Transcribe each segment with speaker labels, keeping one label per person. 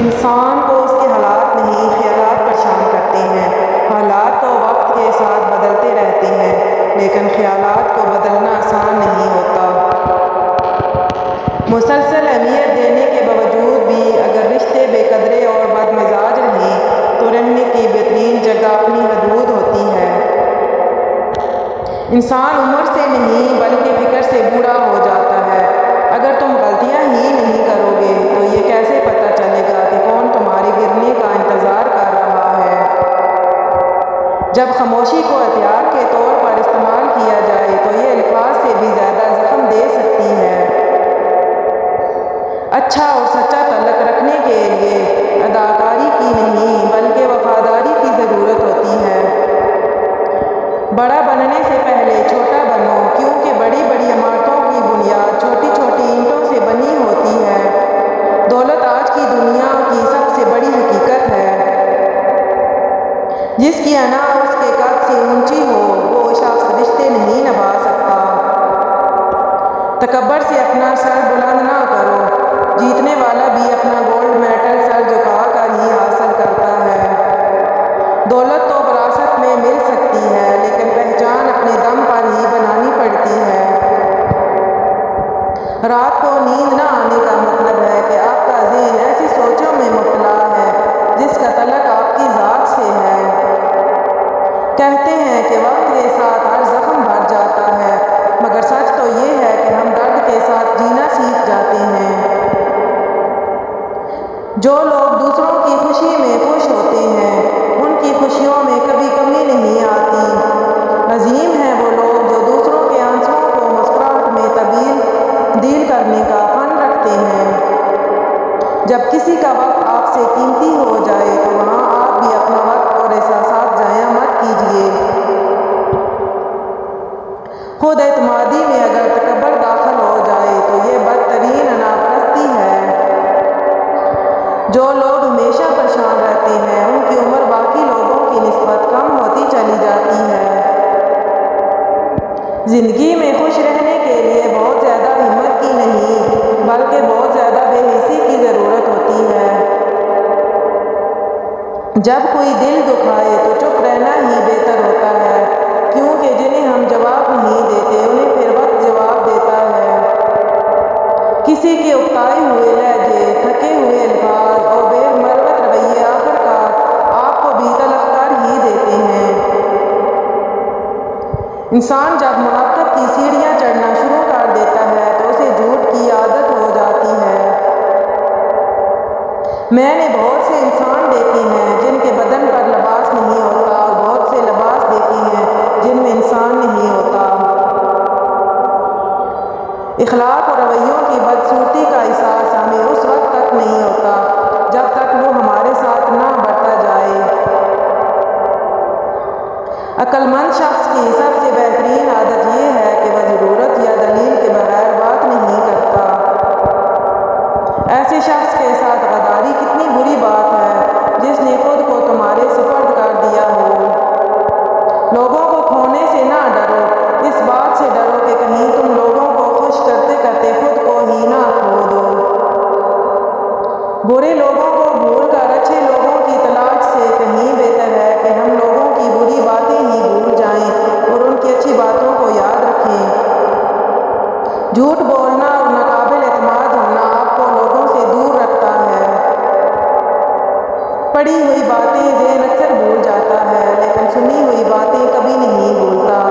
Speaker 1: انسان کو اس کے حالات نہیں، خیالات پریشان کرتے ہیں۔ حالات تو وقت کے ساتھ بدلتے رہتے ہیں، لیکن خیالات کو بدلنا آسان نہیں ہوتا۔ مسلسل اہمیت دینے کے باوجود بھی اگر رشتے بے قدرے اور بد مزاج رہیں تو رہنے کی بہترین جگہ اپنی حدود ہوتی ہے۔ انسان عمر سے نہیں بلکہ فکر سے بوڑھا ہو جاتا ہے۔ اگر تم غلطیاں ہی نہیں کرو گے تو یہ کیسے پتہ چلے گا کہ کون تمہارے گرنے کا انتظار کر رہا ہے؟ جب خاموشی کو ہتھیار کے طور پر استعمال کیا جائے تو یہ الفاظ سے بھی زیادہ زخم دے سکتی ہے۔ اچھا اور سچا تعلق رکھنے کے لیے اداکاری کی نہیں بلکہ وفاداری کی ضرورت ہوتی ہے۔ بڑا بننے سے پہلے چھوٹا بنو، کیونکہ بڑی بڑی عمارتوں کی بنیاد چھوٹی چھوٹی اینٹوں سے بنی ہوتی ہے۔ دولت آج کی دنیا کی سب سے بڑی حقیقت ہے۔ جس کی انا اس کے قد سے اونچی ہو وہ شخص رشتے نہیں نبھا سکتا۔ تکبر سے اپنا سر بلند نہ کرو، جیتنے والا بھی اپنا گولڈ میڈل سر جھکا کر ہی حاصل کرتا ہے۔ دولت تو وراثت میں مل سکتی ہے، لیکن پہچان اپنے دم پر ہی بنانی پڑتی ہے۔ رات کو نیند نہ آنے کا مطلب ہے کہ آپ کا ذہن ایسی سوچوں میں مبتلا ہے جس کا تعلق آپ کی ذات سے ہے۔ کہتے ہیں کہ وقت کے ساتھ ہر زخم بھر جاتا ہے، مگر سچ تو یہ ہے کہ ہم درد کے ساتھ جینا سیکھ جاتے ہیں۔ جو لوگ دوسروں کی خوشی میں خوش ہوتے ہیں ان کی خوشیوں میں کبھی کمی نہیں آتی۔ عظیم ہیں وہ لوگ جو دوسروں کے آنسوؤں کو مسکراہٹ میں تبدیل کرنے کا فن رکھتے ہیں۔ جب کسی کا وقت آپ سے قیمتی ہو جائے تو وہاں آپ بھی اپنا وقت اور احساسات ضائع مت کیجیے۔ خود اعتمادی میں اگر تکبر داخل ہو جائے تو یہ بدترین انا پرستی ہے۔ جو لوگ ہمیشہ پریشان رہتے ہیں ان کی عمر باقی لوگوں کی نسبت کم ہوتی چلی جاتی ہے۔ زندگی میں خوش رہنے کے لیے بہت زیادہ ہمت کی نہیں بلکہ بہت زیادہ بے حسی کی ضرورت ہوتی ہے۔ جب کوئی دل دکھائے تو چپ رہنا ہی بہتر ہوتا ہے، کیونکہ جنہیں ہم جواب نہیں دیتے انہیں پھر وقت جواب دیتا ہے۔ کسی کے اکتائے ہوئے لہجے، تھکے ہوئے الفاظ اور بے مروت رویے آخرکار آپ کو بھی تلف کر ہی دیتے ہیں۔ انسان جب منافقت کی سیڑھیاں چڑھنا شروع کر دیتا ہے تو اسے جھوٹ کی عادت ہو جاتی ہے۔ میں نے بہت سے انسان دیکھے ہیں جن کے بدن پر لباس نہیں ہوتا اور بہت سے لباس دیکھے ہیں جن میں انسان نہیں ہوتا۔ اخلاق اور رویوں کی بدصورتی کا احساس ہمیں اس وقت تک نہیں ہوتا جب تک وہ ہمارے ساتھ نہ برتا جائے۔ عقل مند شخص کی سب سے بہترین عادت یہ ہے کہ وہ ضرورت یا دلیل کے بغیر بات نہیں کرتا۔ ایسے شخص کے ساتھ غداری کتنی بری بات ہے جس نے خود کو تمہارے سپرد کر دیا ہو۔ لوگوں کو کھونے سے نہ ڈرو، اس بات سے ڈرو کہ کہیں تم لوگوں کو خوش کرتے کرتے خود کو ہی نہ کھو دو۔ برے لوگوں کو بھول کر اچھے لوگوں کی تلاش سے کہیں بہتر ہے کہ ہم لوگوں کی بری باتیں ہی بھول جائیں اور ان کی اچھی باتوں کو یاد رکھیں۔ جھوٹ بولنا اور ناقابل اعتماد ہونا آپ کو لوگوں سے دور رکھتا ہے۔ پڑھی ہوئی باتیں ذہن اکثر بھول جاتا ہے، لیکن سنی ہوئی باتیں کبھی نہیں بھولتا۔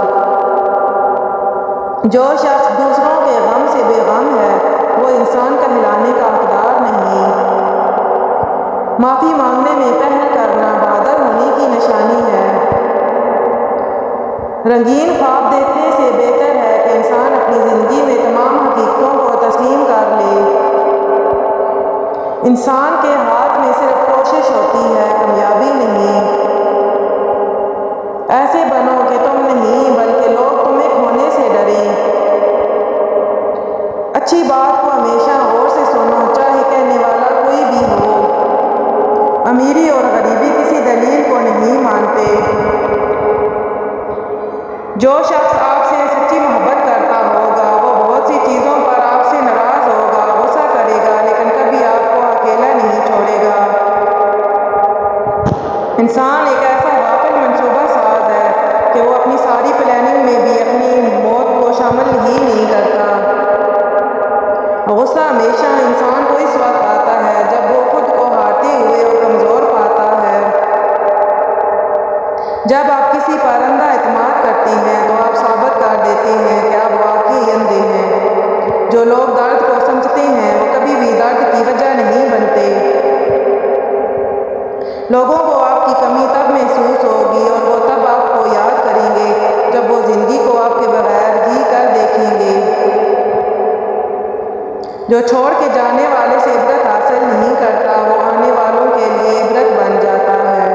Speaker 1: جو شخص دوسروں کے غم سے بے غم ہے وہ انسان کہلانے کا حقدار نہیں۔ معافی مانگنے میں پہل کرنا بہادر ہونے کی نشانی ہے۔ رنگین خواب دیکھنے سے بہتر ہے کہ انسان اپنی زندگی میں تمام حقیقتوں کو تسلیم کر لے۔ انسان کے ہاتھ میں صرف کوشش ہوتی ہے، کامیابی نہیں۔ ایسے بنو کہ تم نہیں بلکہ لوگ تمہیں کھونے سے ڈریں۔ اچھی بات کو ہمیشہ غور سے سنو، چاہے کہنے والا کوئی بھی ہو۔ امیری اور غریبی کسی دلیل کو نہیں مانتے۔ جو شخص آپ سے سچی محبت کرتا ہوگا وہ بہت سی چیزوں پر آپ سے ناراض ہوگا، غصہ کرے گا، لیکن کبھی آپ کو اکیلا نہیں چھوڑے گا۔ انسان ایک ایسا غافل منصوبہ ساز ہے کہ وہ اپنی ساری پلاننگ میں بھی اپنی موت کو شامل ہی نہیں کرتا۔ غصہ ہمیشہ انسان کو اس وقت آتا ہے جب وہ خود کو ہارتے ہوئے اور کمزور پاتا ہے۔ جب آپ کسی پر اندھا اعتماد کرتے ہیں تو آپ ثابت کر دیتے ہیں کہ آپ واقعی اندھے ہیں۔ جو لوگ درد کو سمجھتے ہیں وہ کبھی بھی درد کی وجہ نہیں بنتے۔ لوگوں کو آپ کی کمی تب محسوس ہوگی اور وہ تب آپ کو یاد کریں گے جب وہ زندگی کو آپ کے بغیر جی کر دیکھیں گے۔ جو چھوڑ کے جانے والے سے عبرت حاصل نہیں کرتا وہ آنے والوں کے لیے عبرت بن جاتا ہے۔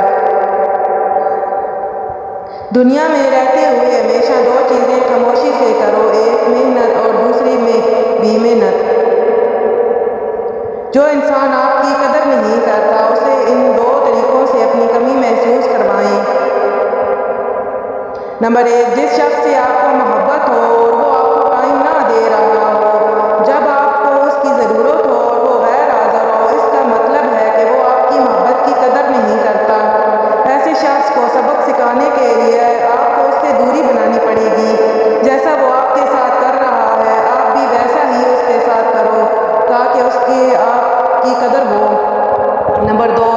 Speaker 1: دنیا میں رہتے ہوئے ہمیشہ دو چیزیں خاموشی سے کرو، ایک محنت اور دوسری میں بھی محنت۔ جو انسان آپ کی قدر نہیں کرتا اسے ان دو طریقوں سے اپنی کمی محسوس کروائیں۔ نمبر 1، جس شخص سے آپ کو محبت ہو اور وہ آپ کو ٹائم نہ دے رہا ہو جب آپ کو اس کی ضرورت ہو اور وہ غیر حاضر ہو، اس کا مطلب ہے کہ وہ آپ کی محبت کی قدر نہیں کرتا۔ ایسے شخص کو سبق سکھانے کے لیے آپ کو اس سے دوری بنانی پڑے گی۔ جیسا وہ آپ کے ساتھ کر رہا ہے آپ بھی ویسا ہی اس کے ساتھ کرو تاکہ اس کی آپ کی قدر ہو۔ نمبر 2،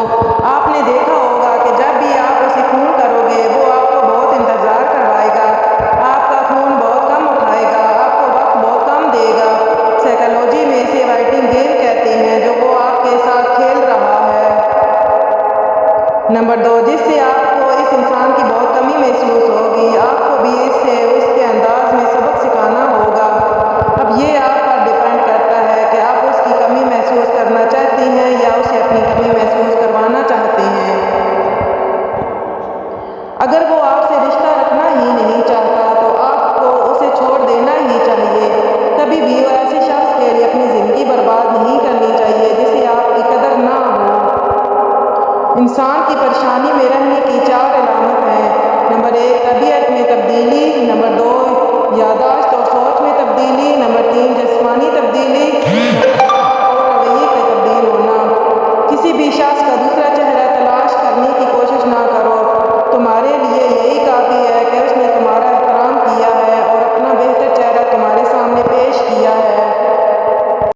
Speaker 1: آپ نے دیکھا ہوگا کہ جب بھی آپ اسے فون کرو گے وہ آپ کو بہت انتظار کروائے گا، آپ کا فون بہت کم اٹھائے گا، آپ کو وقت بہت کم دے گا۔ سائیکالوجی میں اسے ویٹنگ گیم کہتے ہیں جو وہ آپ کے ساتھ کھیل رہا ہے۔ نمبر 2، جس سے آپ کو اس انسان کی بہت کمی محسوس ہوگی، آپ